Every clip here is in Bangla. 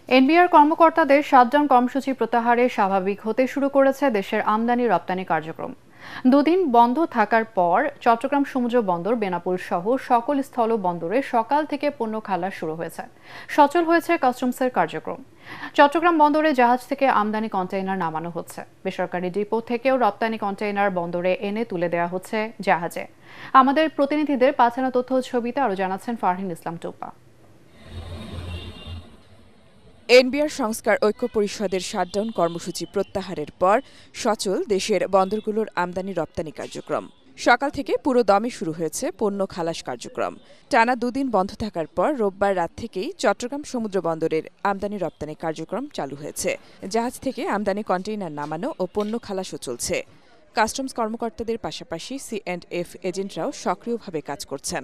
এনবিআর কর্মকর্তাদের শাটডাউন কর্মসূচি প্রত্যাহারে স্বাভাবিক হতে শুরু করেছে দেশের আমদানি রপ্তানি কার্যক্রম। দুদিন বন্ধ থাকার পর চট্টগ্রাম সমুদ্র বন্দর, বেনাপোল সহ সকল স্থল বন্দরে সকাল থেকে পণ্য খালাস শুরু হয়েছে। সচল হয়েছে কাস্টমসের কার্যক্রম। চট্টগ্রাম বন্দরে জাহাজ থেকে আমদানি কন্টেইনার নামানো হচ্ছে। বেসরকারি ডিপো থেকেও রপ্তানি কন্টেইনার বন্দরে এনে তুলে দেওয়া হচ্ছে জাহাজে। আমাদের প্রতিনিধিদের পাঠানো তথ্য ছবিতে আরও জানাচ্ছেন ফারহিন ইসলাম টুপা। এনবিআর সংস্কার ঐক্য পরিষদের শাটডাউন কর্মসূচি প্রত্যাহারের পর সচল দেশের বন্দরগুলোর আমদানি রপ্তানি কার্যক্রম। সকাল থেকে পুরো দমে শুরু হয়েছে পণ্য খালাস কার্যক্রম। টানা দুদিন বন্ধ থাকার পর রোববার রাত থেকেই চট্টগ্রাম সমুদ্র বন্দরের আমদানি রপ্তানি কার্যক্রম চালু হয়েছে। জাহাজ থেকে আমদানি কন্টেইনার নামানো ও পণ্য খালাসও চলছে। কাস্টমস কর্মকর্তাদের পাশাপাশি C&F এজেন্টরাও সক্রিয়ভাবে কাজ করছেন।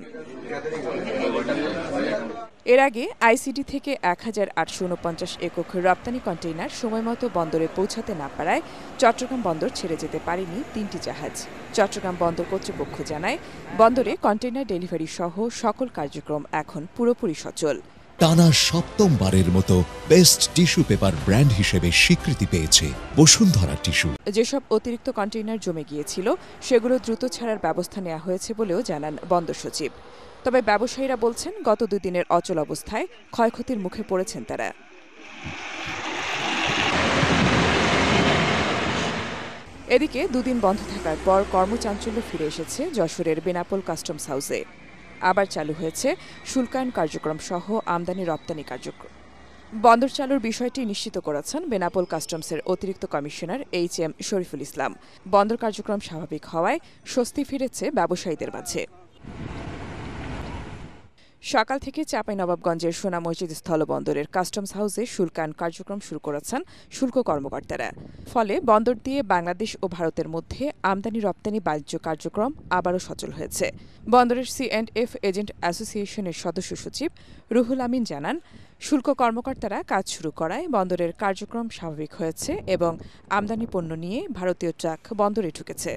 এর আগে আইসিডি থেকে ১,৮৪৯ একক রপ্তানি কন্টেইনার সময়মতো বন্দরে পৌঁছাতে না পারায় চট্টগ্রাম বন্দর ছেড়ে যেতে পারেনি ৩টি জাহাজ। চট্টগ্রাম বন্দর কর্তৃপক্ষ জানায়, বন্দরে কন্টেইনার ডেলিভারি সহ সকল কার্যক্রম এখন পুরোপুরি সচল। টানা সপ্তমবারের মতো বেস্ট টিস্যু পেপার ব্র্যান্ড হিসেবে স্বীকৃতি পেয়েছে বসুন্ধরা টিস্যু। যেসব অতিরিক্ত কন্টেইনার জমে গিয়েছিল সেগুলো দ্রুত ছাড়ার ব্যবস্থা নেওয়া হয়েছে বলেও জানান বন্দর সচিব। তবে ব্যবসায়ীরা বলছেন, গত দুদিনের অচল অবস্থায় ক্ষয়ক্ষতির মুখে পড়েছেন তারা। এদিকে দুদিন বন্ধ থাকার পর কর্মচাঞ্চল্য ফিরে এসেছে যশোরের বেনাপোল কাস্টমস হাউসে। আবার চালু হয়েছে শুল্কায়ন কার্যক্রম সহ আমদানি রপ্তানি কার্যক্রম। বন্দর চালুর বিষয়টি নিশ্চিত করেছেন বেনাপোল কাস্টমসের অতিরিক্ত কমিশনার HM শরীফুল ইসলাম। বন্দর কার্যক্রম স্বাভাবিক হওয়ায় স্বস্তি ফিরেছে ব্যবসায়ীদের মাঝে। সকাল থেকে চাঁপাইনবাবগঞ্জের সোনা মসজিদ স্থলবন্দরের কাস্টমস হাউসে শুল্কায়ন কার্যক্রম শুরু করেছেন শুল্ক কর্মকর্তারা। ফলে বন্দর দিয়ে বাংলাদেশ ও ভারতের মধ্যে আমদানি রপ্তানি বাণিজ্য কার্যক্রম আবারও সচল হয়েছে। বন্দরের C&F এজেন্ট অ্যাসোসিয়েশনের সদস্য সচিব রুহুল আমিন জানান, শুল্ক কর্মকর্তারা কাজ শুরু করায় বন্দরের কার্যক্রম স্বাভাবিক হয়েছে এবং আমদানি পণ্য নিয়ে ভারতীয় ট্রাক বন্দরে ঢুকেছে।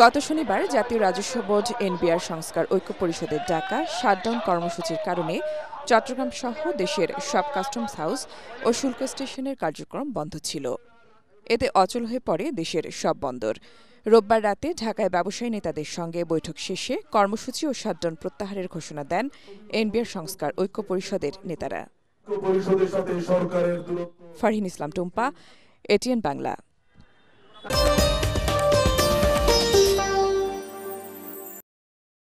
গত শনিবার জাতীয় রাজস্ব বোর্ড এনবিআর সংস্কার ঐক্য পরিষদের ডাকা শাটডাউন কর্মসূচির কারণে চট্টগ্রাম সহ দেশের সব কাস্টমস হাউস ও শুল্ক স্টেশনের কার্যক্রম বন্ধ ছিল। এতে অচল হয়ে পড়ে দেশের সব বন্দর। রোববার রাতে ঢাকায় ব্যবসায়ী নেতাদের সঙ্গে বৈঠক শেষে কর্মসূচি ও শাটডাউন প্রত্যাহারের ঘোষণা দেন এনবিআর সংস্কার ঐক্য পরিষদের নেতারা। ফারহিন ইসলাম টুম্পা, ATN বাংলা।